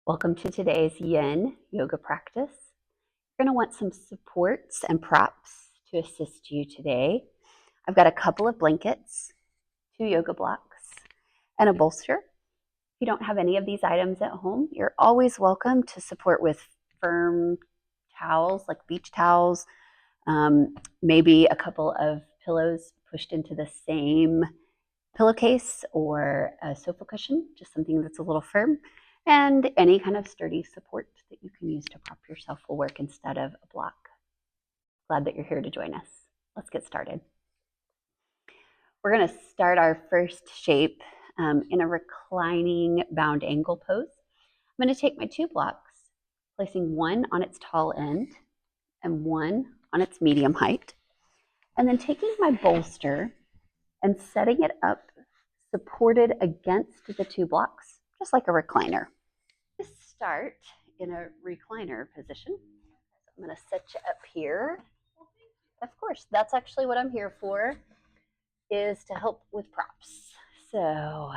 Welcome to today's yin yoga practice. You're going to want some supports and props to assist you today. I've got a couple of blankets, 2 yoga blocks, and a bolster. If you don't have any of these items at home, you're always welcome to support with firm towels like beach towels, maybe a couple of pillows pushed into the same pillowcase or a sofa cushion, just something that's a little firm, and any kind of sturdy support that you can use to prop yourself will work instead of a block. Glad that you're here to join us. Let's get started. We're going to start our first shape in a reclining bound angle pose. I'm going to take my 2 blocks, placing one on its tall end and one on its medium height, and then taking my bolster and setting it up supported against the 2 blocks, just like a recliner. Let's start in a recliner position. So I'm going to set you up here. Of course, that's actually what I'm here for, is to help with props. So,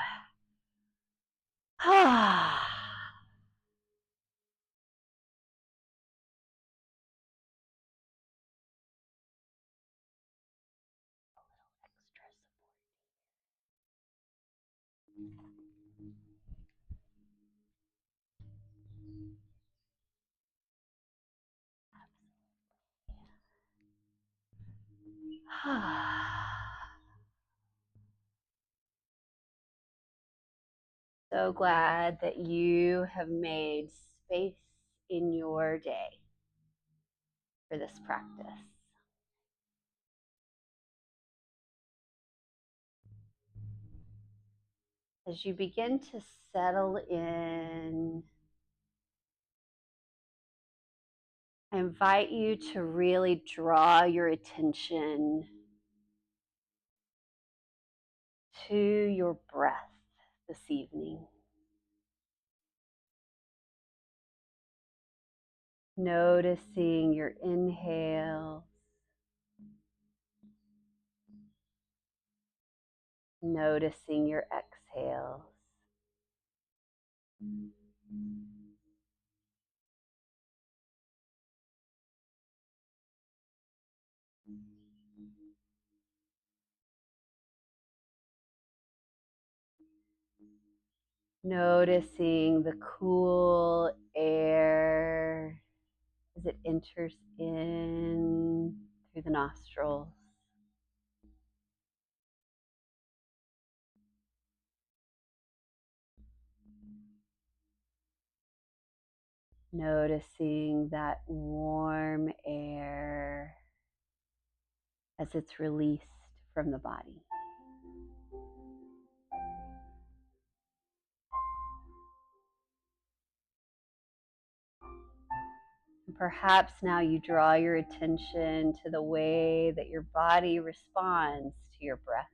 so glad that you have made space in your day for this practice. As you begin to settle in, I invite you to really draw your attention to your breath this evening. Noticing your inhale, noticing your exhales. Noticing the cool air as it enters in through the nostrils. Noticing that warm air as it's released from the body. And perhaps now you draw your attention to the way that your body responds to your breath.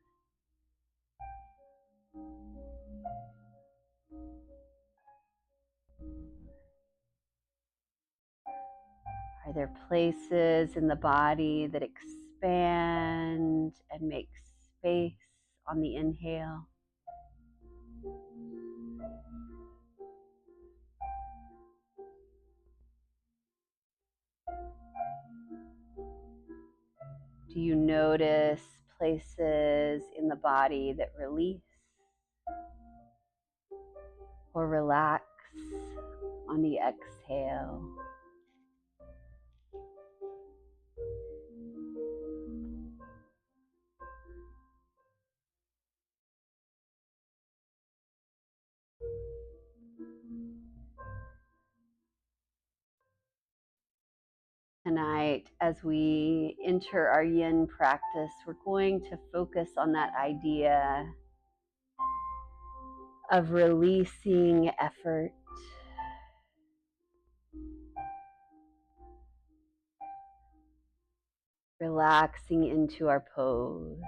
Are there places in the body that expand and make space on the inhale? Do you notice places in the body that release or relax on the exhale? Tonight, as we enter our yin practice, we're going to focus on that idea of releasing effort, relaxing into our pose.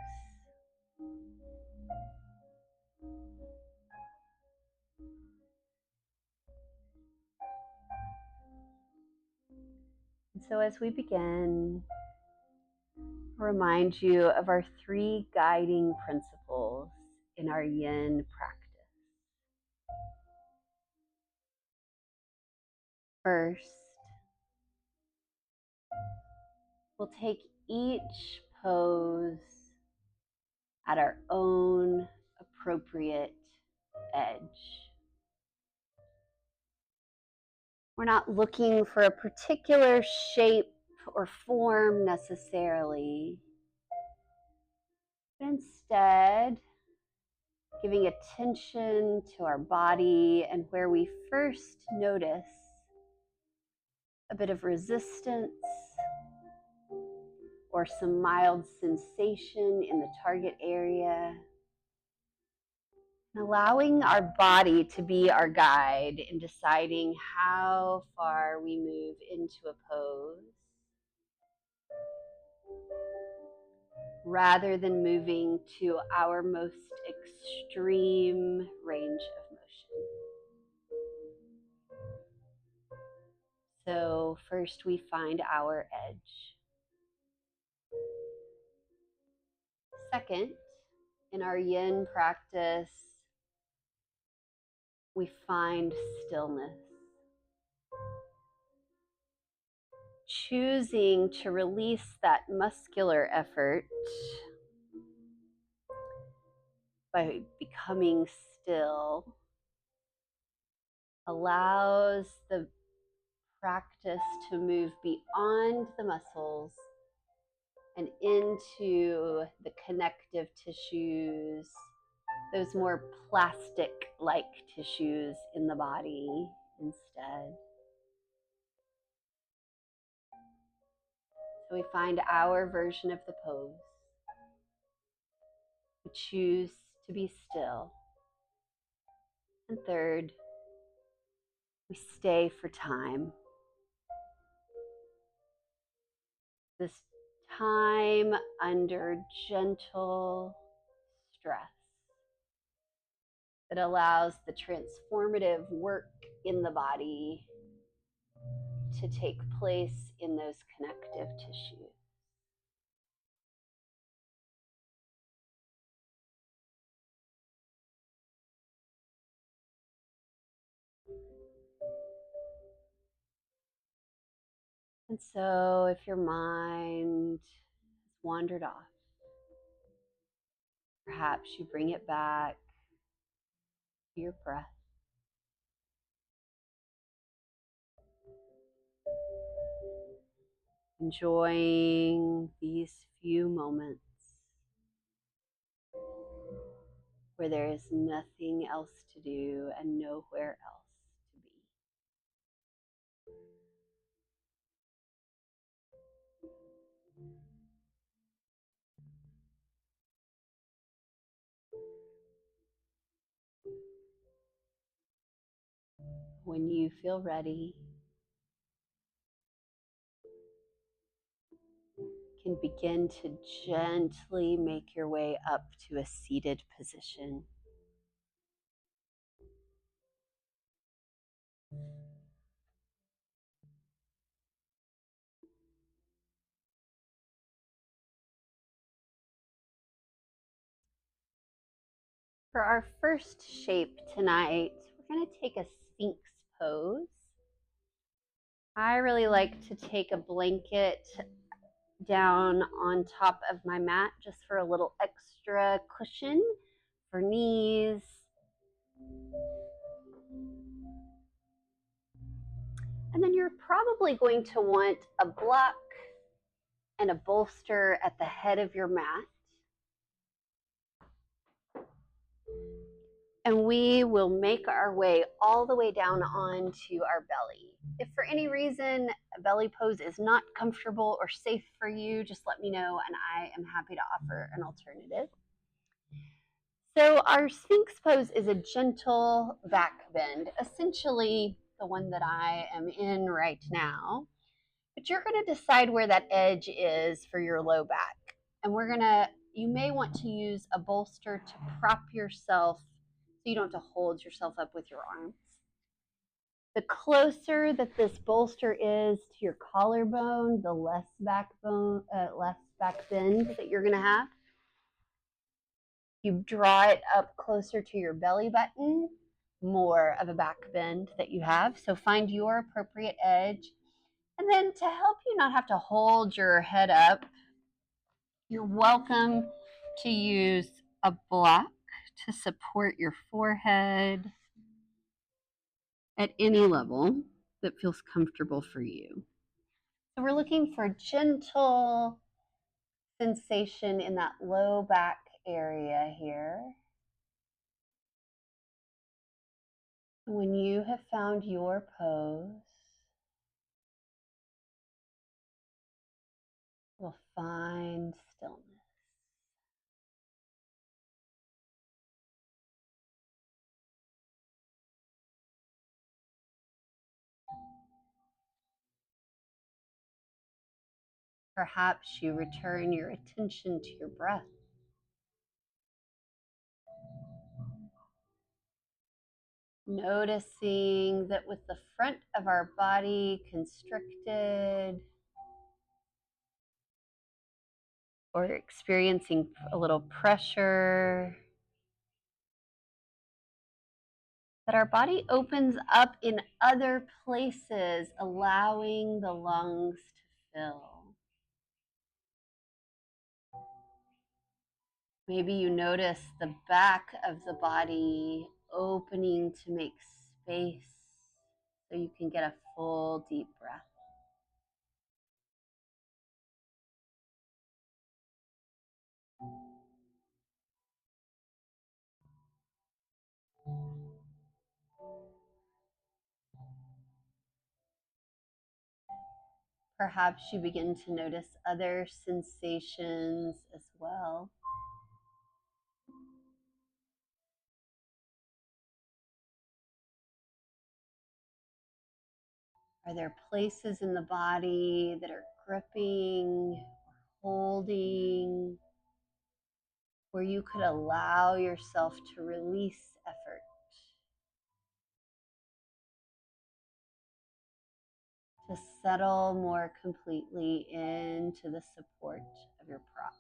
And so as we begin, remind you of our 3 guiding principles in our yin practice. First, we'll take each pose at our own appropriate edge. We're not looking for a particular shape or form necessarily, but instead giving attention to our body and where we first notice a bit of resistance or some mild sensation in the target area. And allowing our body to be our guide in deciding how far we move into a pose, rather than moving to our most extreme range of motion. So first we find our edge. Second, in our yin practice, we find stillness. Choosing to release that muscular effort by becoming still allows the practice to move beyond the muscles and into the connective tissues, those more plastic-like tissues in the body instead. So we find our version of the pose. We choose to be still. And third, we stay for time. This time under gentle stress that allows the transformative work in the body to take place in those connective tissues. And so if your mind has wandered off, perhaps you bring it back to your breath. Enjoying these few moments where there is nothing else to do and nowhere else to be. When you feel ready, you can begin to gently make your way up to a seated position. For our first shape tonight, we're going to take a Sphinx pose. I really like to take a blanket down on top of my mat just for a little extra cushion for knees. And then you're probably going to want a block and a bolster at the head of your mat. And we will make our way all the way down onto our belly. If for any reason a belly pose is not comfortable or safe for you, just let me know and I am happy to offer an alternative. So our Sphinx pose is a gentle back bend, essentially the one that I am in right now. But you're going to decide where that edge is for your low back. And you may want to use a bolster to prop yourself so you don't have to hold yourself up with your arms. The closer that this bolster is to your collarbone, the less back bend that you're going to have. You draw it up closer to your belly button, more of a back bend that you have. So find your appropriate edge. And then to help you not have to hold your head up, you're welcome to use a block to support your forehead at any level that feels comfortable for you. So we're looking for gentle sensation in that low back area here. When you have found your pose, we'll find stillness. Perhaps you return your attention to your breath. Noticing that with the front of our body constricted or experiencing a little pressure, that our body opens up in other places, allowing the lungs to fill. Maybe you notice the back of the body opening to make space so you can get a full deep breath. Perhaps you begin to notice other sensations as well. Are there places in the body that are gripping, holding, where you could allow yourself to release effort, to settle more completely into the support of your props?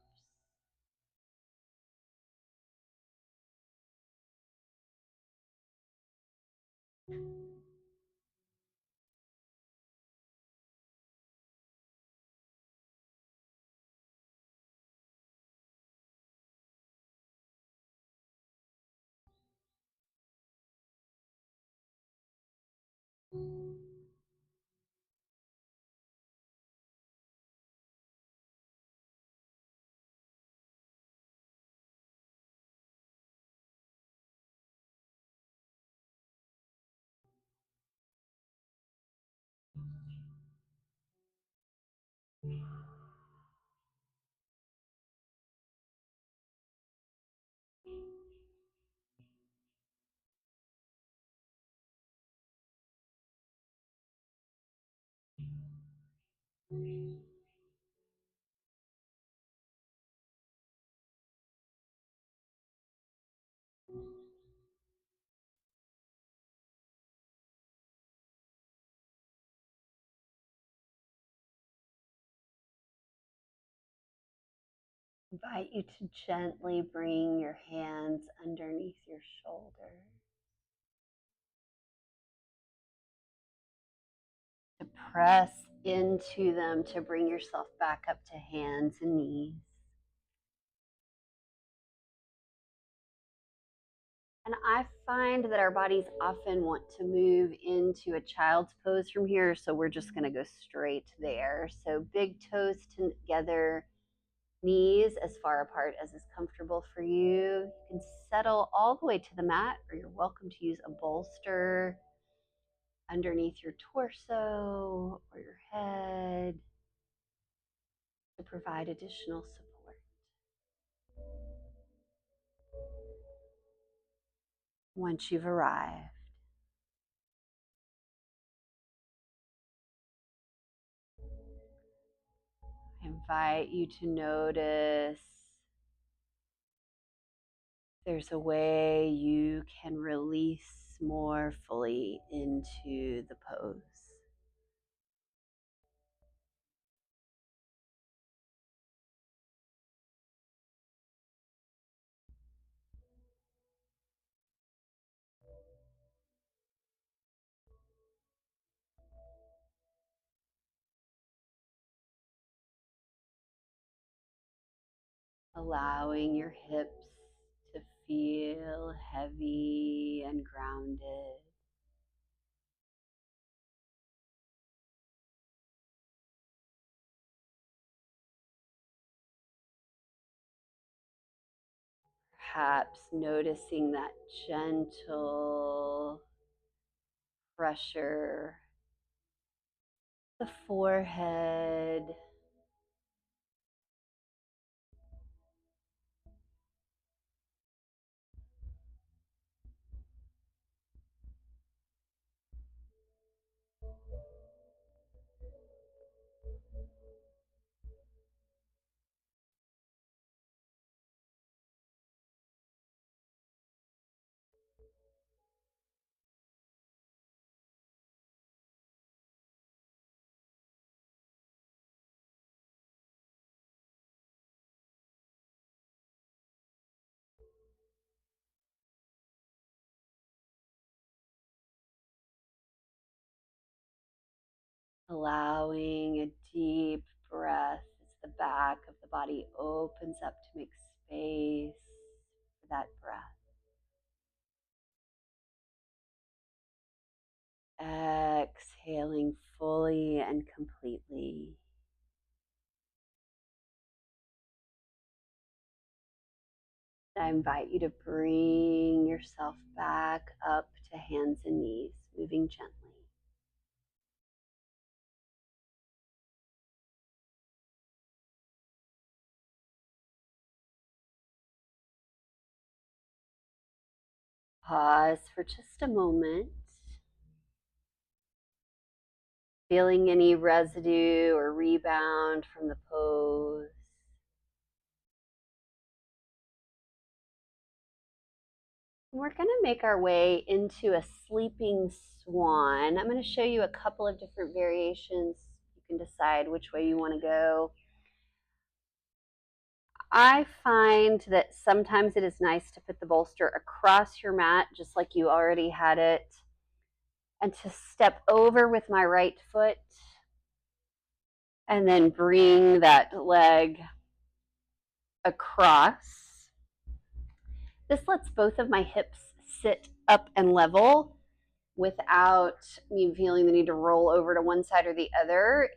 Invite you to gently bring your hands underneath your shoulders, to press into them to bring yourself back up to hands and knees. And I find that our bodies often want to move into a child's pose from here, so we're just going to go straight there. So big toes together, knees as far apart as is comfortable for you. You can settle all the way to the mat, or you're welcome to use a bolster underneath your torso or your head to provide additional support. Once you've arrived, I invite you to notice there's a way you can release more fully into the pose. allowing your hips to feel heavy and grounded. Perhaps noticing that gentle pressure, the forehead, allowing a deep breath as the back of the body opens up to make space for that breath. Exhaling fully and completely. I invite you to bring yourself back up to hands and knees, moving gently. Pause for just a moment, feeling any residue or rebound from the pose. We're going to make our way into a sleeping swan. I'm going to show you a couple of different variations. You can decide which way you want to go. I find that sometimes it is nice to put the bolster across your mat, just like you already had it, and to step over with my right foot and then bring that leg across. This lets both of my hips sit up and level without me feeling the need to roll over to one side or the other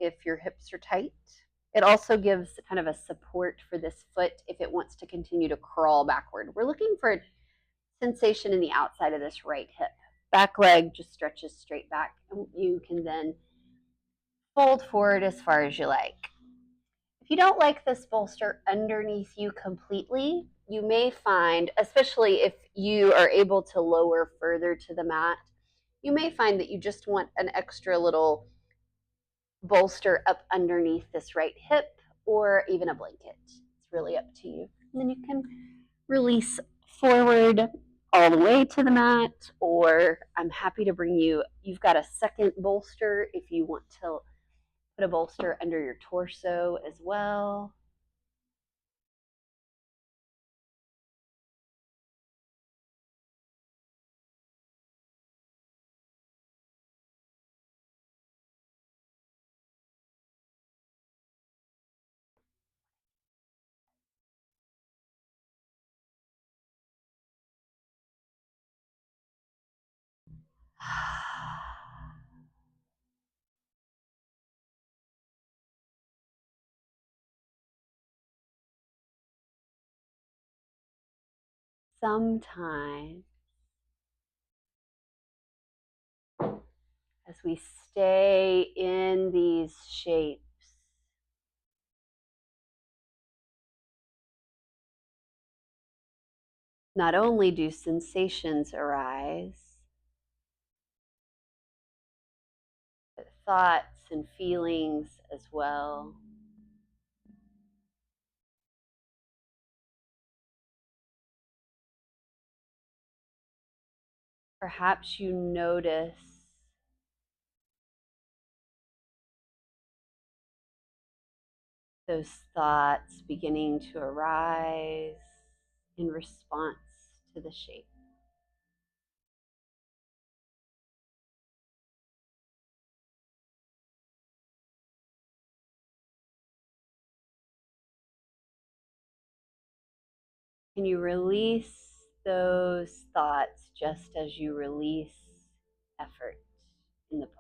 if your hips are tight. It also gives kind of a support for this foot if it wants to continue to crawl backward. We're looking for sensation in the outside of this right hip. Back leg just stretches straight back, and you can then fold forward as far as you like. If you don't like this bolster underneath you completely, you may find, especially if you are able to lower further to the mat, you may find that you just want an extra little bolster up underneath this right hip or even a blanket. It's really up to you. And then you can release forward all the way to the mat, or I'm happy to bring you, you've got a second bolster if you want to put a bolster under your torso as well. Sometimes, as we stay in these shapes, not only do sensations arise, but thoughts and feelings as well. Perhaps you notice those thoughts beginning to arise in response to the shape. Can you release those thoughts just as you release effort in the pose?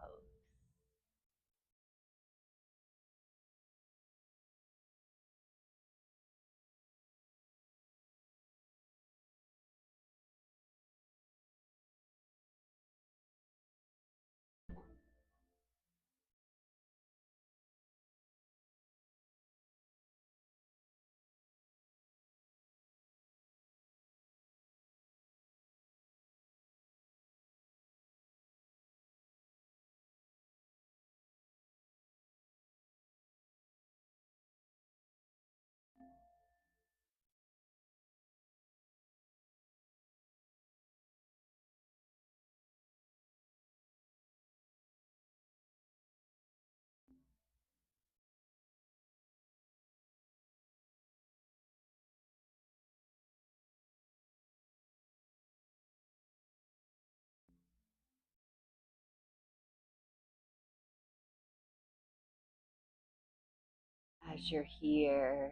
As you're here,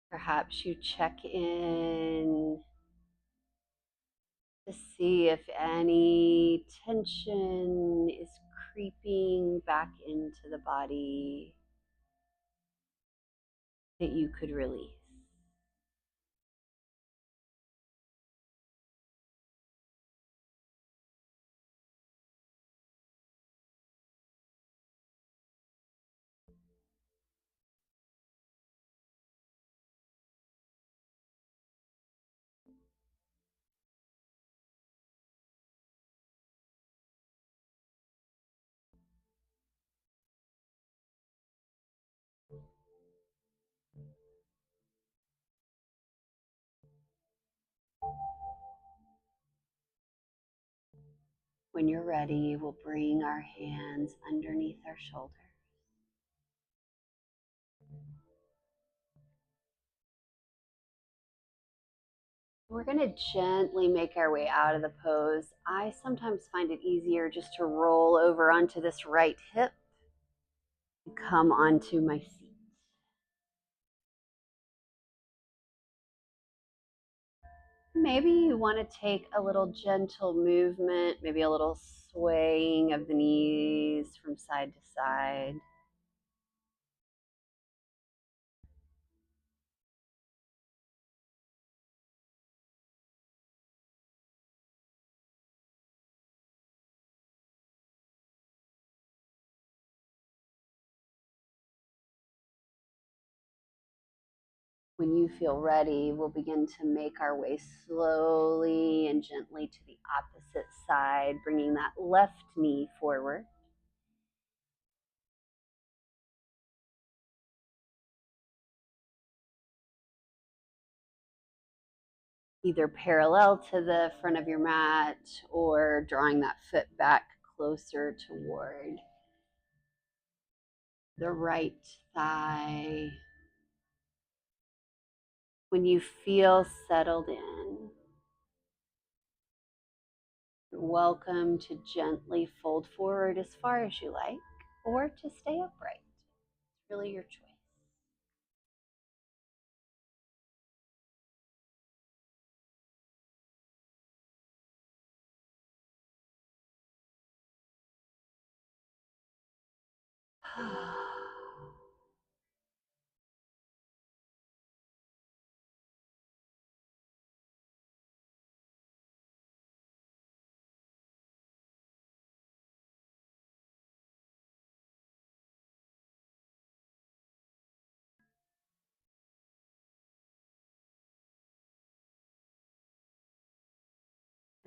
perhaps you check in to see if any tension is creeping back into the body that you could release. When you're ready, we'll bring our hands underneath our shoulders. We're going to gently make our way out of the pose. I sometimes find it easier just to roll over onto this right hip and come onto my seat. Maybe you want to take a little gentle movement, maybe a little swaying of the knees from side to side. When you feel ready, we'll begin to make our way slowly and gently to the opposite side, bringing that left knee forward. Either parallel to the front of your mat or drawing that foot back closer toward the right thigh. When you feel settled in, you're welcome to gently fold forward as far as you like or to stay upright. It's really your choice.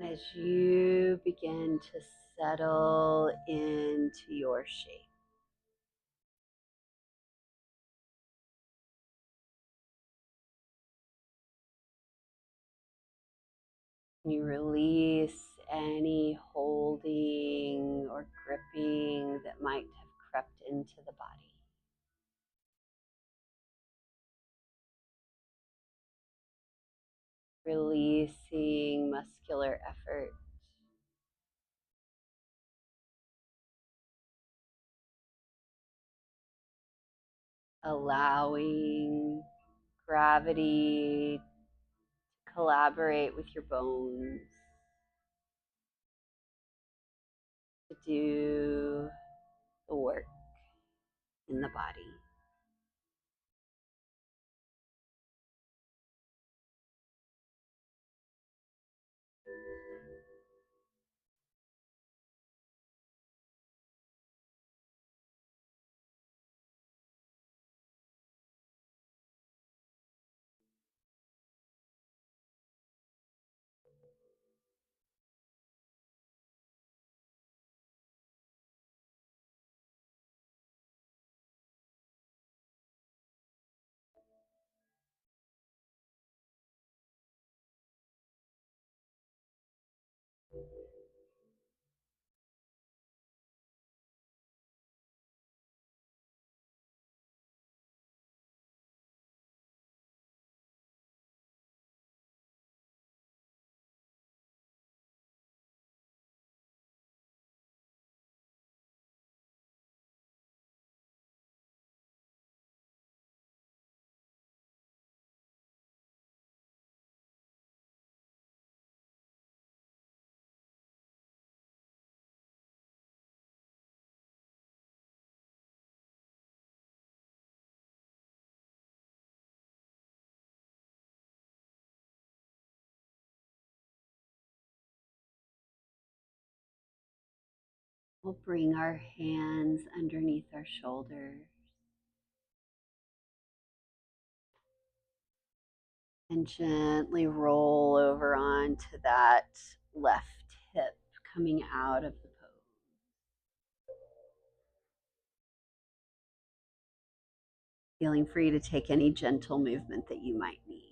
As you begin to settle into your shape, you release any holding or gripping that might have crept into the body. Releasing muscular effort. allowing gravity to collaborate with your bones to do the work in the body. We'll bring our hands underneath our shoulders and gently roll over onto that left hip coming out of the pose. Feeling free to take any gentle movement that you might need.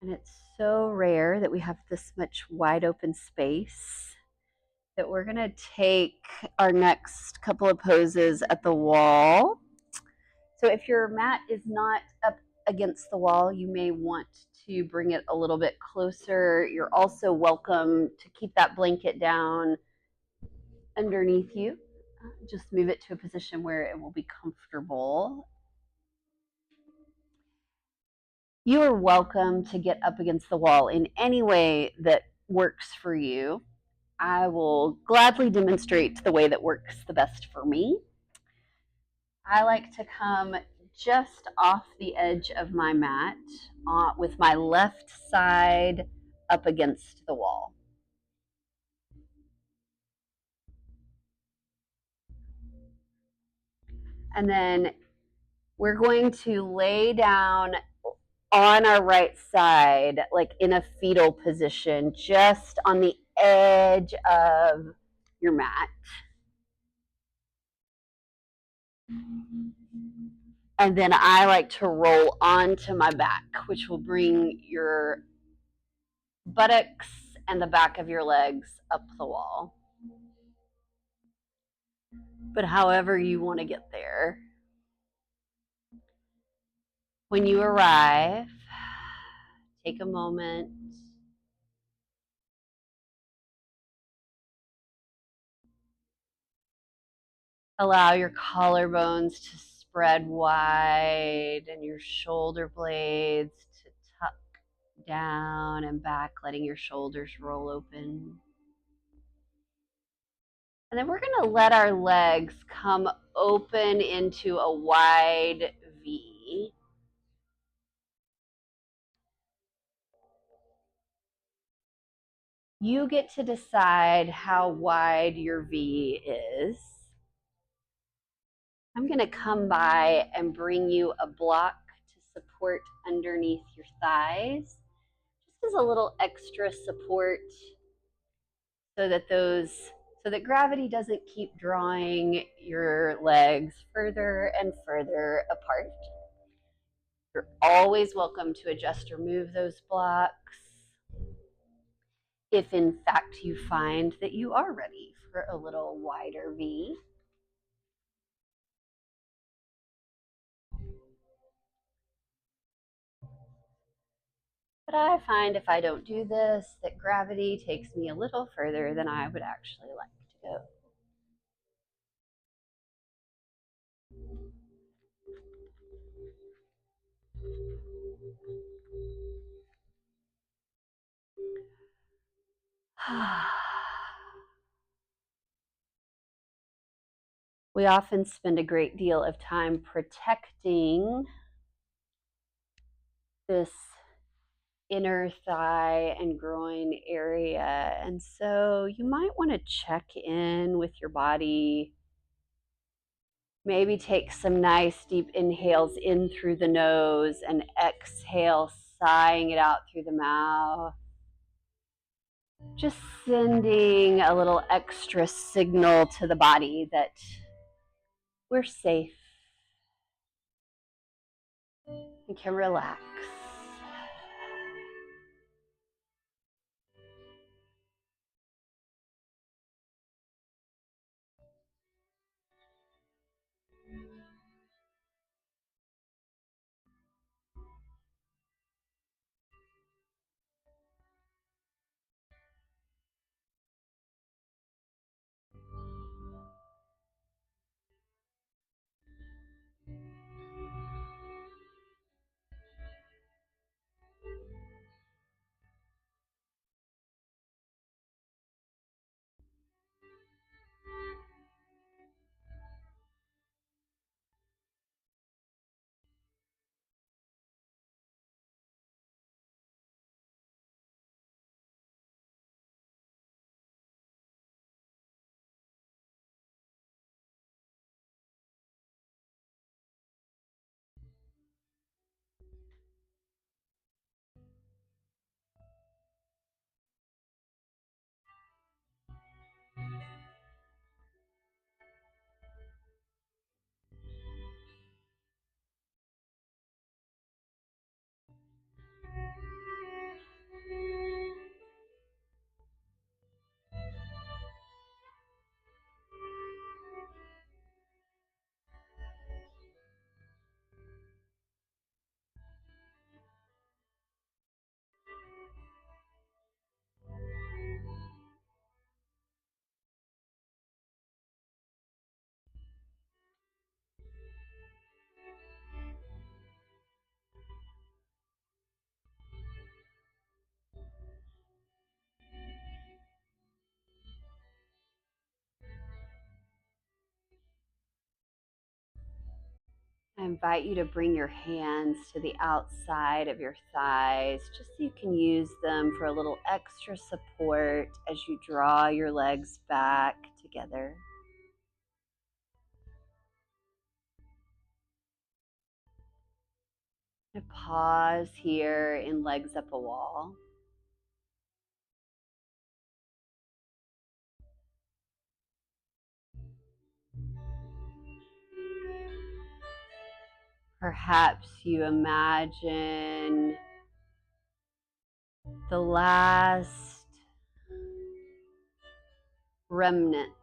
And it's so rare that we have this much wide open space that we're going to take our next couple of poses at the wall. So if your mat is not up against the wall, you may want to bring it a little bit closer. You're also welcome to keep that blanket down underneath you. Just move it to a position where it will be comfortable. You are welcome to get up against the wall in any way that works for you. I will gladly demonstrate the way that works the best for me. I like to come just off the edge of my mat with my left side up against the wall. And then we're going to lay down on our right side, like in a fetal position, just on the edge of your mat. And then I like to roll onto my back, which will bring your buttocks and the back of your legs up the wall. But however you want to get there. When you arrive, take a moment. Allow your collarbones to spread wide and your shoulder blades to tuck down and back, letting your shoulders roll open. And then we're going to let our legs come open into a wide V. You get to decide how wide your V is. I'm going to come by and bring you a block to support underneath your thighs, just as a little extra support so that gravity doesn't keep drawing your legs further and further apart. You're always welcome to adjust or move those blocks if in fact you find that you are ready for a little wider V. But But I find if I don't do this, that gravity takes me a little further than I would actually like to go. We often spend a great deal of time protecting this inner thigh and groin area. And so you might want to check in with your body. Maybe take some nice deep inhales in through the nose and exhale, sighing it out through the mouth. Just sending a little extra signal to the body that we're safe. We can relax. I invite you to bring your hands to the outside of your thighs, just so you can use them for a little extra support as you draw your legs back together. And pause here in legs up a wall. Perhaps you imagine the last remnants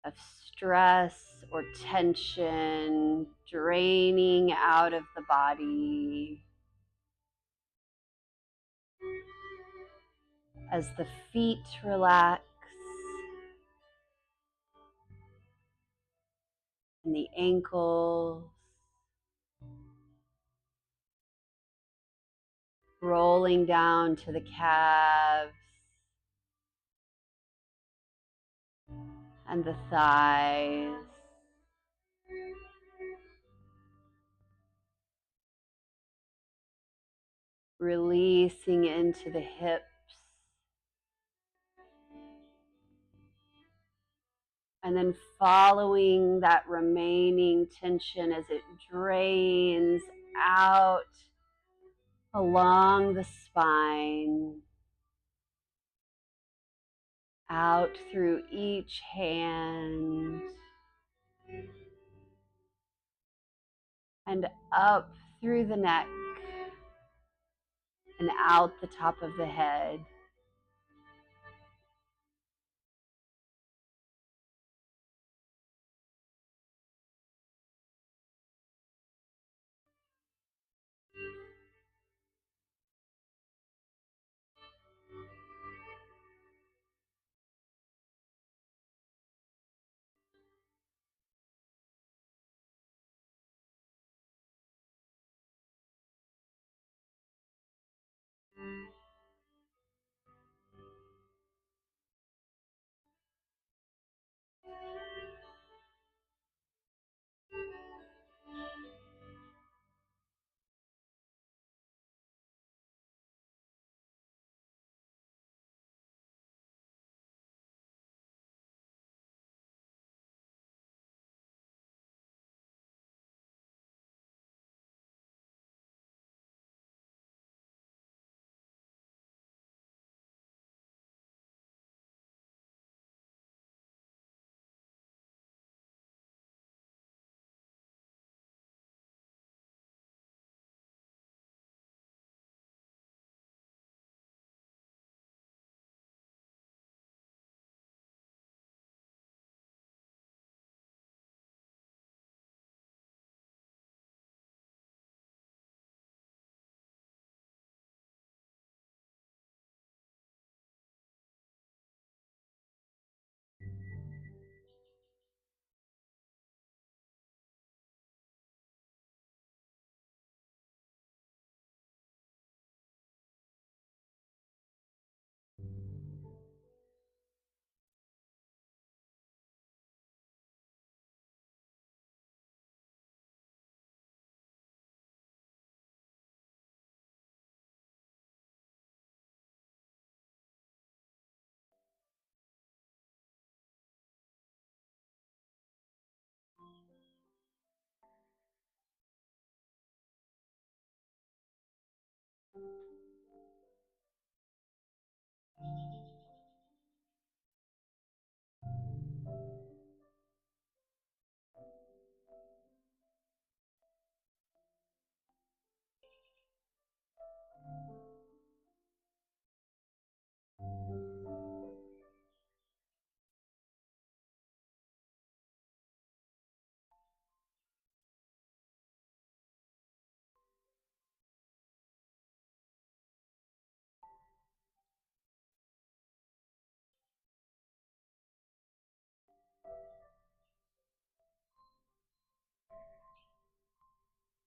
of stress or tension draining out of the body as the feet relax and the ankles, rolling down to the calves and the thighs. Releasing into the hips. And then following that remaining tension as it drains out along the spine, out through each hand, and up through the neck, and out the top of the head.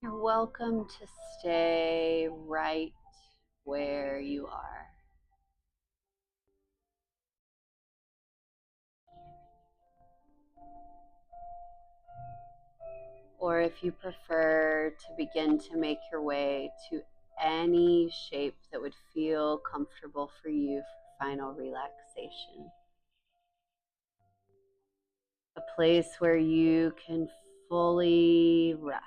You're welcome to stay right where you are. Or if you prefer to begin to make your way to any shape that would feel comfortable for you for final relaxation. A place where you can fully rest.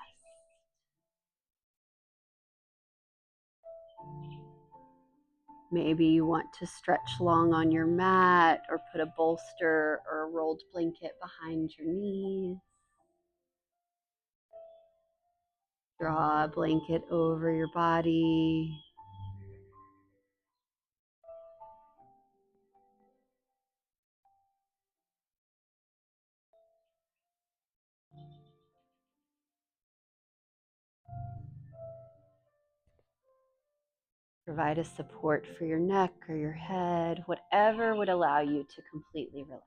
Maybe you want to stretch long on your mat or put a bolster or a rolled blanket behind your knees. Draw a blanket over your body. Provide a support for your neck or your head, whatever would allow you to completely relax.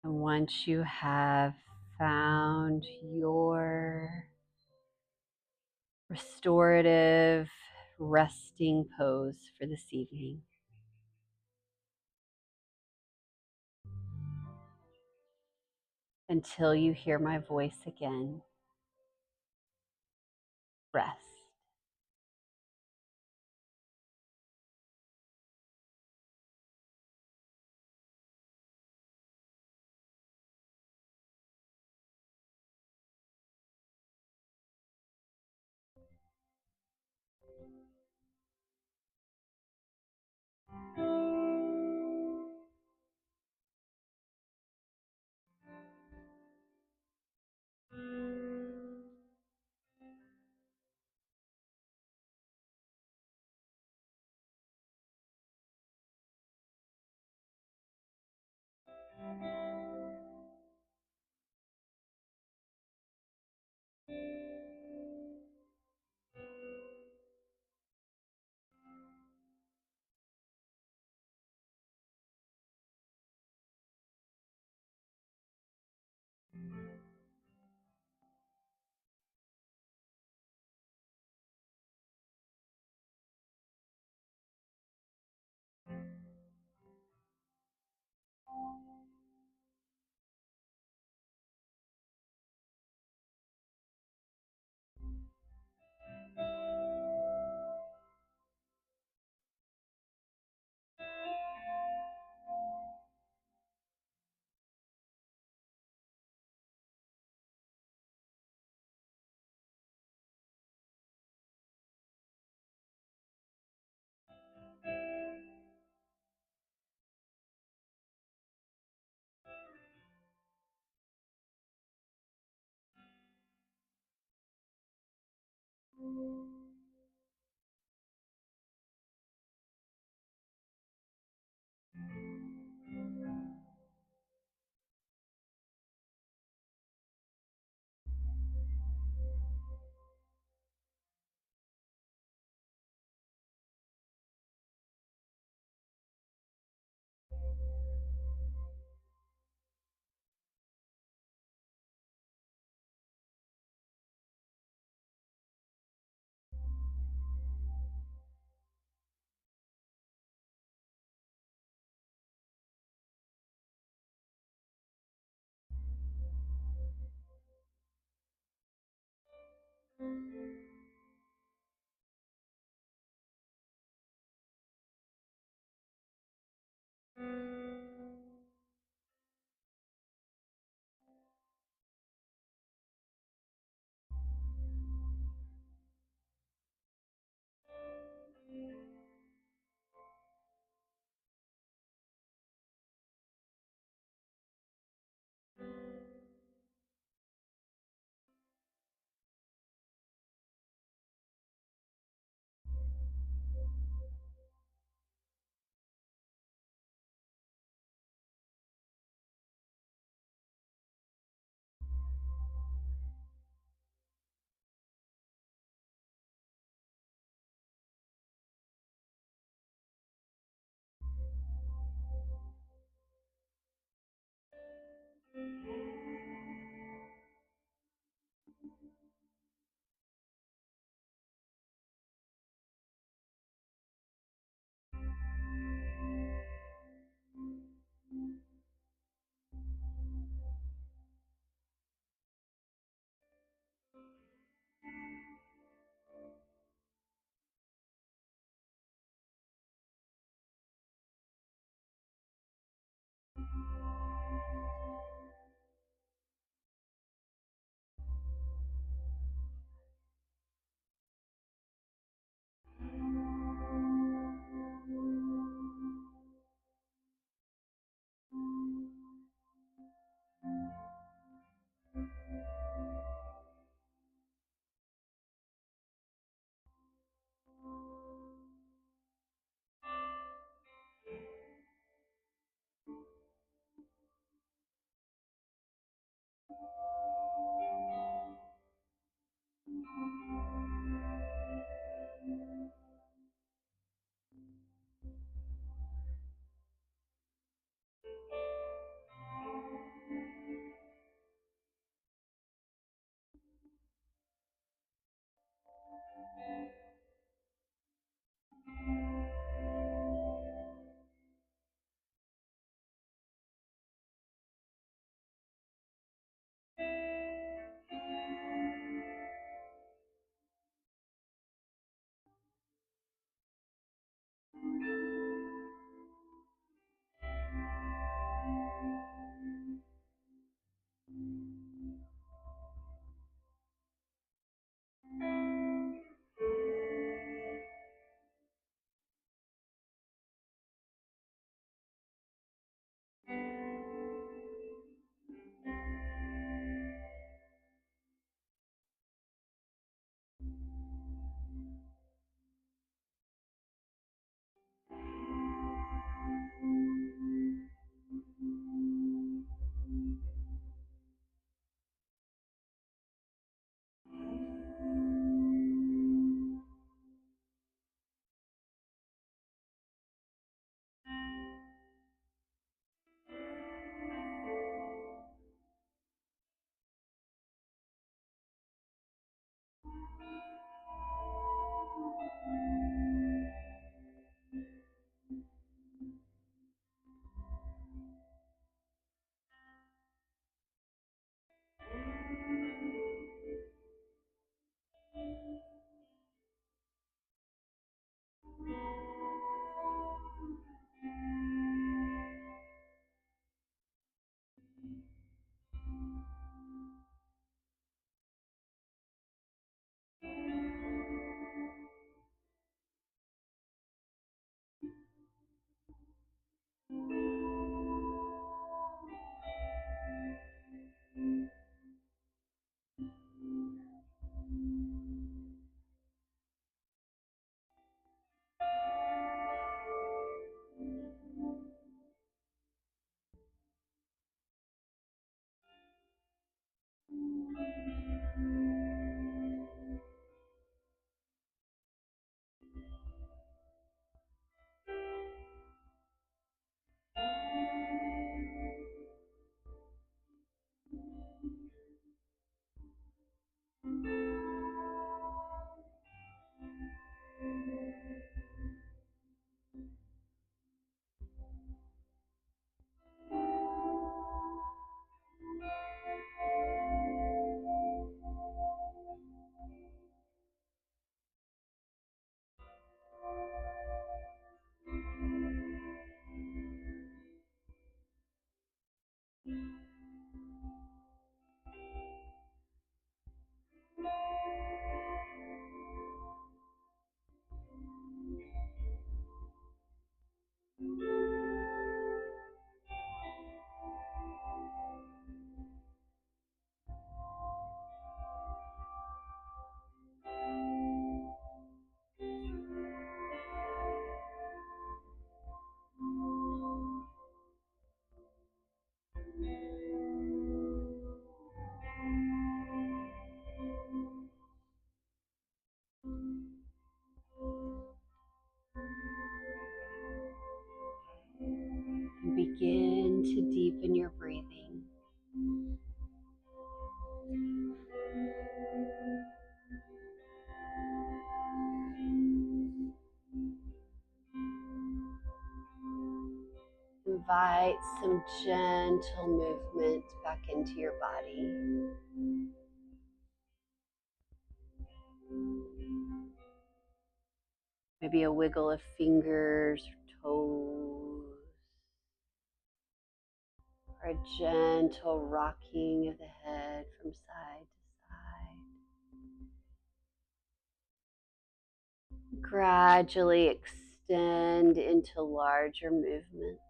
And once you have found your restorative resting pose for this evening, until you hear my voice again, rest. to deepen your breathing. Invite some gentle movement back into your body. Maybe a wiggle of fingers or toes, or a gentle rocking of the head from side to side. Gradually extend into larger movements.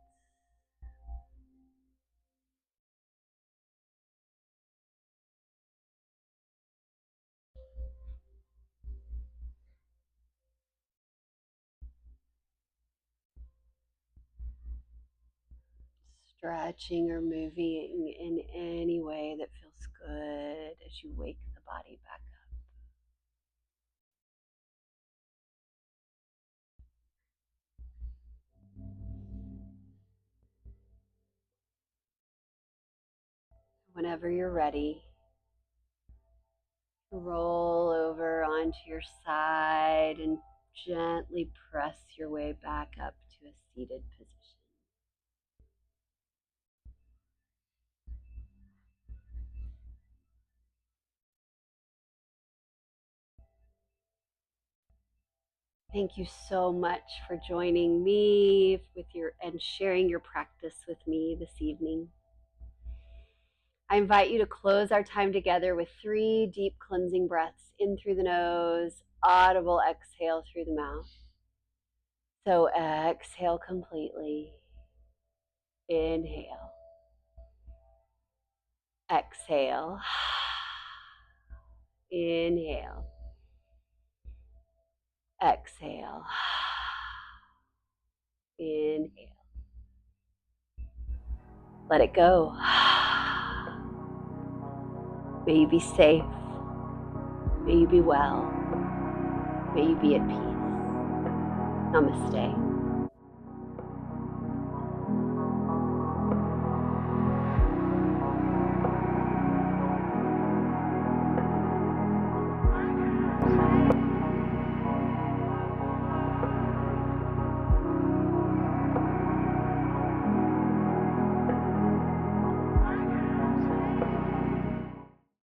Stretching or moving in any way that feels good as you wake the body back up. Whenever you're ready, roll over onto your side and gently press your way back up to a seated position. Thank you so much for joining me and sharing your practice with me this evening. I invite you to close our time together with 3 deep cleansing breaths in through the nose, audible exhale through the mouth. So exhale completely. Inhale. Exhale. Inhale. Exhale. Inhale. Let it go. May you be safe. May you be well. May you be at peace. Namaste.